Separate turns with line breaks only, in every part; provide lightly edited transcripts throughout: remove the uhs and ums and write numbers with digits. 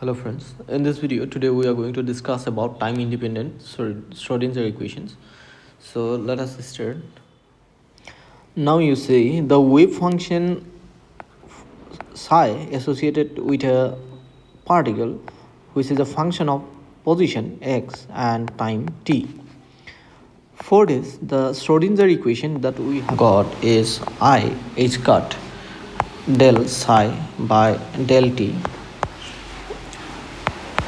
Hello friends, in this video today we are going to discuss about time independent Schrodinger equations. So let us start. Now you see the wave function psi associated with a particle which is a function of position x and time t. For this, the Schrodinger equation that we have got is I h cut del psi by del t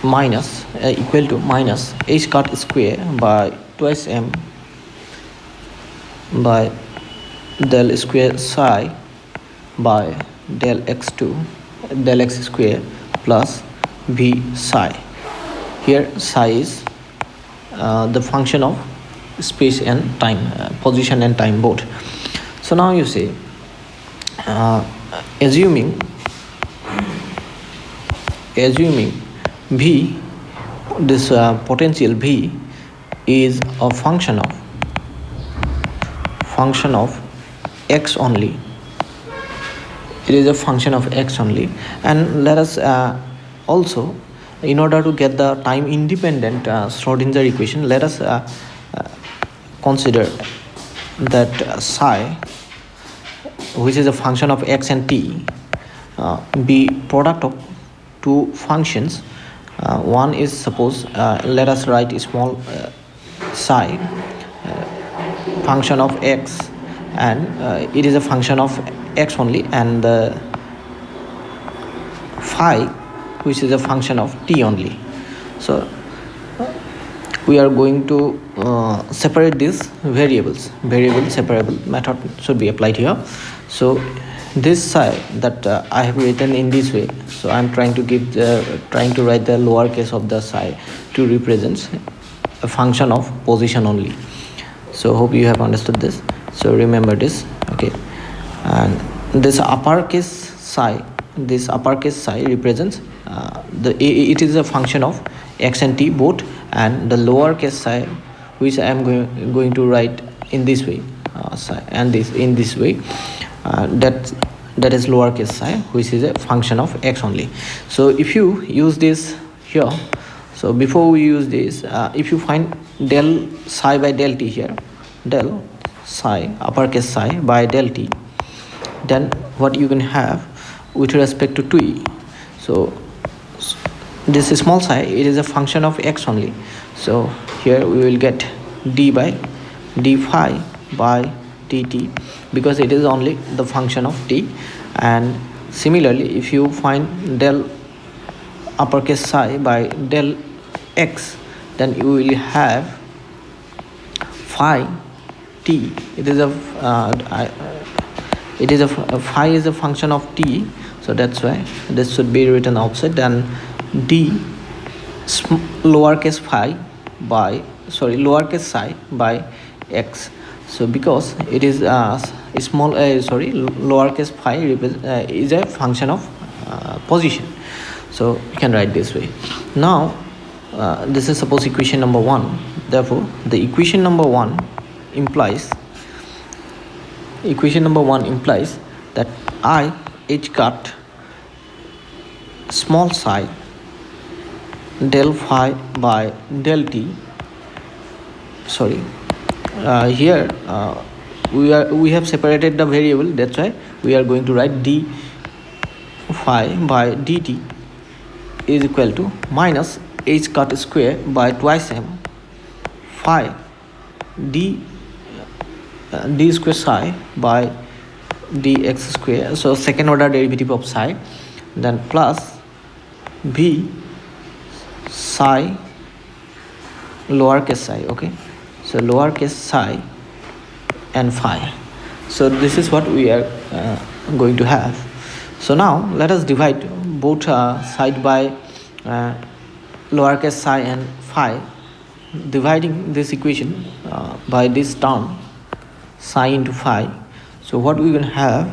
minus equal to minus h cut square by twice m by del square psi by del x2 del x square plus b psi. Here psi is the function of space and time, position and time both. So now you see, assuming v, this potential v is a function of x only. It is a function of x only, and let us also, in order to get the time independent Schrodinger equation, let us consider that psi, which is a function of x and t, be product of two functions. One is, suppose, let us write a small psi, function of x, and it is a function of x only, and the phi, which is a function of t only. So we are going to separate these variables. Variable separable method should be applied here. So this psi that I have written in this way, so I am trying to write the lowercase of the psi to represent a function of position only. So hope you have understood this. So remember this, okay. And this uppercase psi represents it is a function of x and t both, and the lowercase psi, which I am going to write in this way, and this in this way, that is lowercase psi, which is a function of x only. So if you use this here, so before we use this, if you find del psi by del t here, del psi uppercase psi by del t, then what you can have with respect to t. So this small psi, it is a function of x only. So here we will get d by d phi by dt, because it is only the function of t. And similarly, if you find del uppercase psi by del x, then you will have phi t. Phi is a function of t, so that's why this should be written outside. And d lowercase psi by x. So because it is lowercase phi is a function of position, so you can write this way. Now this is suppose equation number 1. Therefore the equation number 1 implies that I h cut small psi del phi by del t. Here we have separated the variable, that's why we are going to write d phi by dt is equal to minus h cut square by twice m phi d square psi by dx square, so second order derivative of psi, then plus b psi lowercase psi, okay. So lowercase psi and phi. So this is what we are going to have. So now let us divide both side by lowercase psi and phi, dividing this equation by this term psi into phi. So what we will have,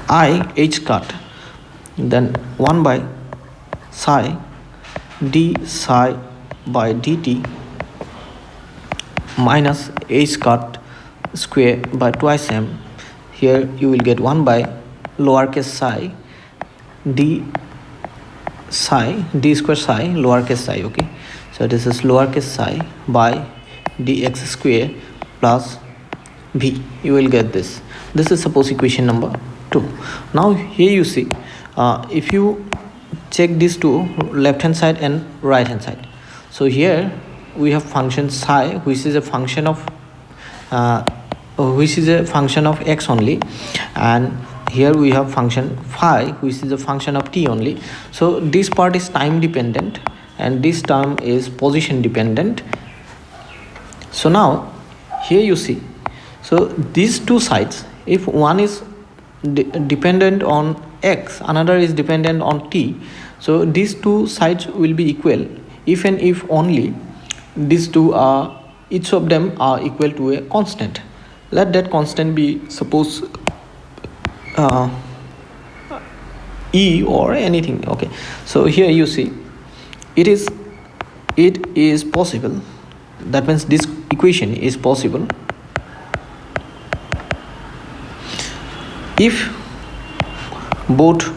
I h cut, then 1 by psi d psi by dt minus h cut square by twice m. Here you will get 1 by lowercase psi d square psi lowercase psi. Okay, so this is lowercase psi by dx square plus v. You will get this. This is suppose equation number 2. Now here you see, if you check these two, left hand side and right hand side, so here we have function psi, which is a function of x only, and here we have function phi, which is a function of t only. So this part is time dependent and this term is position dependent. So now here you see, so these two sides, if one is dependent on x, another is dependent on t, so these two sides will be equal if and if only these two are, each of them are equal to a constant. Let that constant be suppose e or anything. Okay, so here you see, it is possible, that means this equation is possible if both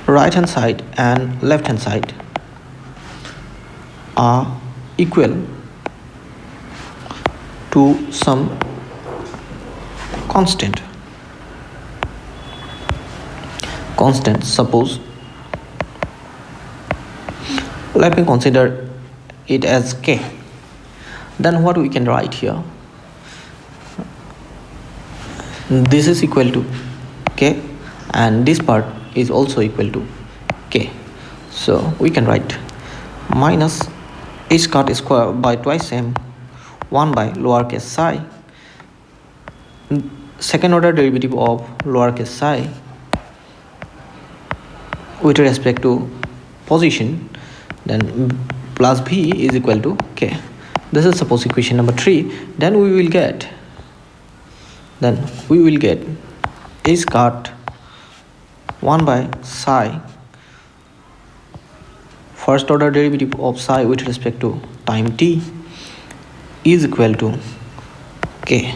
right hand side and left hand side are equal to some constant. Suppose, let me consider it as k. Then what we can write here, this is equal to k and this part is also equal to k. So we can write minus h cut square by twice m 1 by lowercase psi, second order derivative of lowercase psi with respect to position, then plus v is equal to k. This is suppose equation number 3. Then we will get h cut 1 by psi, first order derivative of psi with respect to time t is equal to k.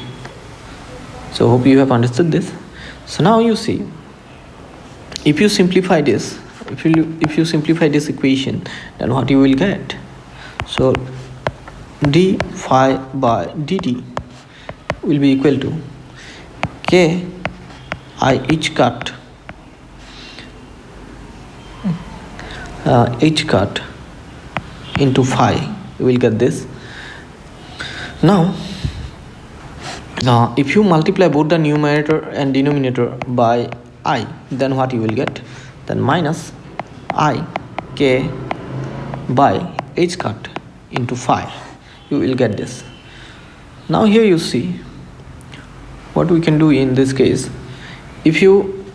So hope you have understood this. So now you see, if you simplify this, if you simplify this equation, then what you will get, so d phi by dt will be equal to k I h cut into phi. You will get this. Now if you multiply both the numerator and denominator by I, then what you will get, then minus I k by h cut into phi. You will get this. Now here you see what we can do in this case. If you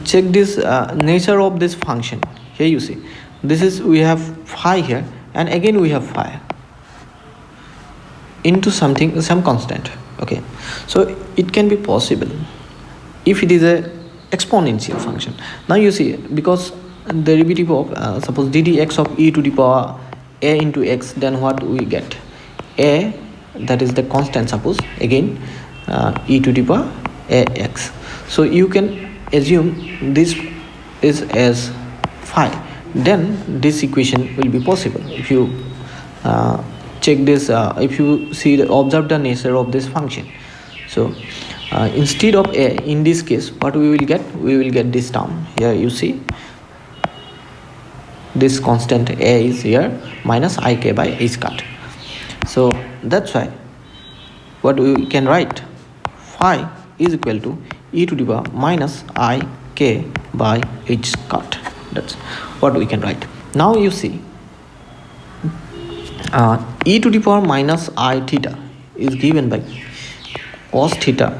check this nature of this function, here you see, this is, we have phi here and again we have phi into some constant. Okay, so it can be possible if it is a exponential function. Now you see, because the derivative of suppose ddx of e to the power a into x, then what we get, a, that is the constant, suppose again e to the power ax. So you can assume this is as phi, then this equation will be possible. If you check this, if you see observe the nature of this function, so instead of a, in this case what we will get this term here. You see, this constant a is here minus ik by h cut. So that's why what we can write, phi is equal to e to the power minus I k by h cut. That's what we can write. Now you see, e to the power minus I theta is given by cos theta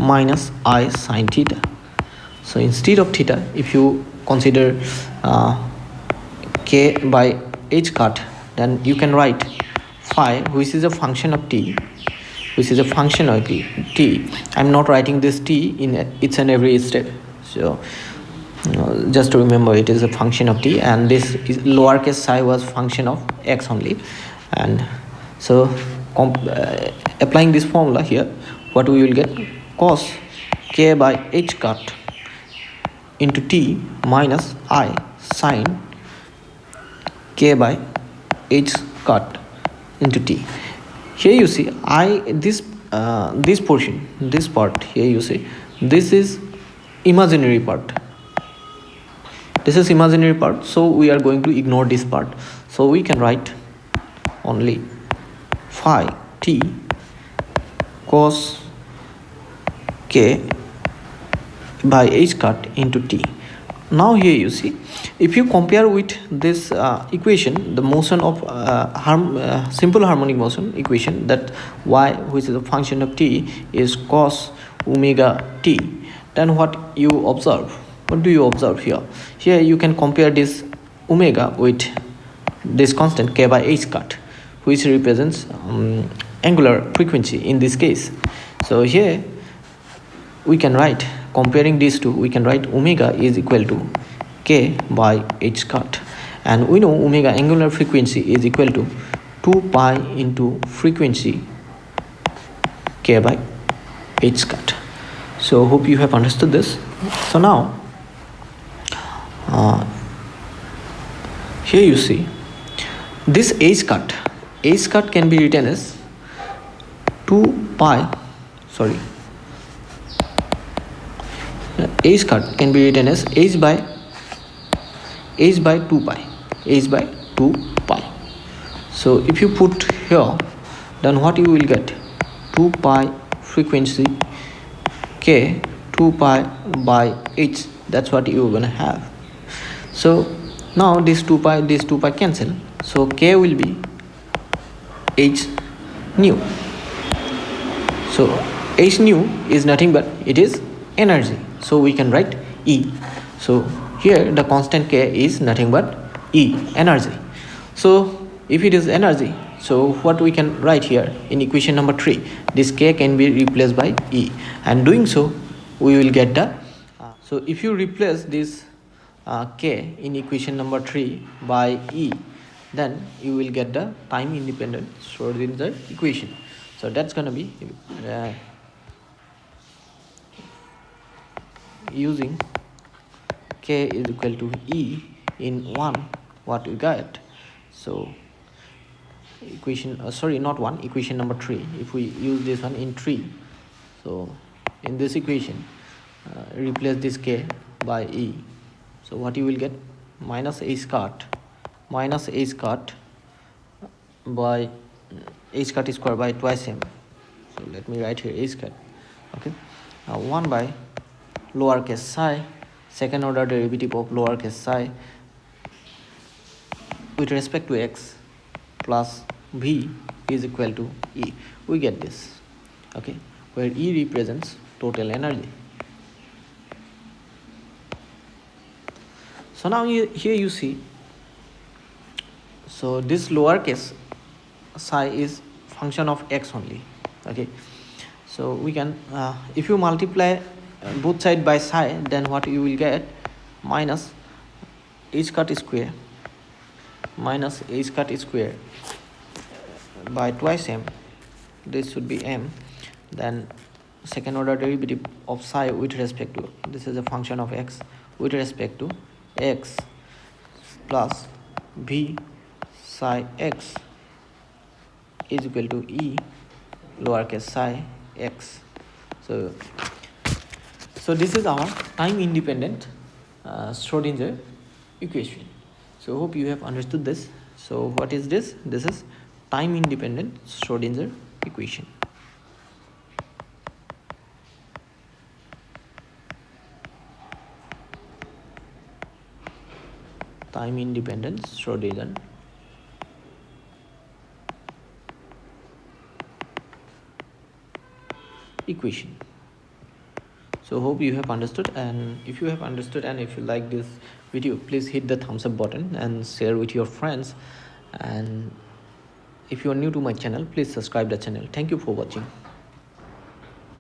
minus I sin theta. So instead of theta, if you consider k by h cut, then you can write phi, which is a function of t, I'm not writing this t in each and every step, so just to remember, it is a function of t, and this is lowercase psi was function of x only. And so applying this formula here, what we will get, cos k by h cut into t minus I sine k by h cut into t. Here you see this portion, this part here, you see this is imaginary part. This is imaginary part, so we are going to ignore this part. So we can write only phi t cos k by h cut into t. Now here you see, if you compare with this equation, the motion of simple harmonic motion equation, that y, which is a function of t, is cos omega t, then what you observe? What do you observe here? Here you can compare this omega with this constant k by h cut, which represents angular frequency in this case. So here we can write, comparing these two, we can write omega is equal to k by h cut, and we know omega angular frequency is equal to 2 pi into frequency k by h cut. So hope you have understood this. So now here you see this h cut can be written as 2 pi, sorry, h cut can be written as h by 2 pi. So if you put here, then what you will get? 2 pi frequency k, 2 pi by h, that's what you're gonna have. So now this 2 pi cancel, so k will be h nu. So h nu is nothing but it is energy, so we can write E. So here the constant k is nothing but E, energy. So if it is energy, so what we can write here in equation number 3, this k can be replaced by E, and doing so we will get the so if you replace this k in equation number 3 by E, then you will get the time independent Schrodinger equation. So that's gonna be using k is equal to E in 1, what we got. So equation not 1, equation number 3, if we use this one in 3, so in this equation replace this k by E, so what you will get? Minus h cut by h cut square by twice m. So let me write here h cut. Okay, 1 by lowercase psi, second order derivative of lowercase psi with respect to x plus v is equal to E. We get this, okay, where E represents total energy. So now here you see, so this lowercase psi is function of x only. Okay, so we can if you multiply both side by psi, then what you will get? Minus h cut square by twice m, this should be m, then second order derivative of psi with respect to, this is a function of x, with respect to x plus v psi x is equal to E lowercase psi x. So this is our time independent Schrodinger equation. So hope you have understood this. So what is this? This is time independent Schrodinger equation. Time independent Schrodinger equation. So hope you have understood, and if you have understood and if you like this video, please hit the thumbs up button and share with your friends, and if you are new to my channel, please subscribe the channel. Thank you for watching.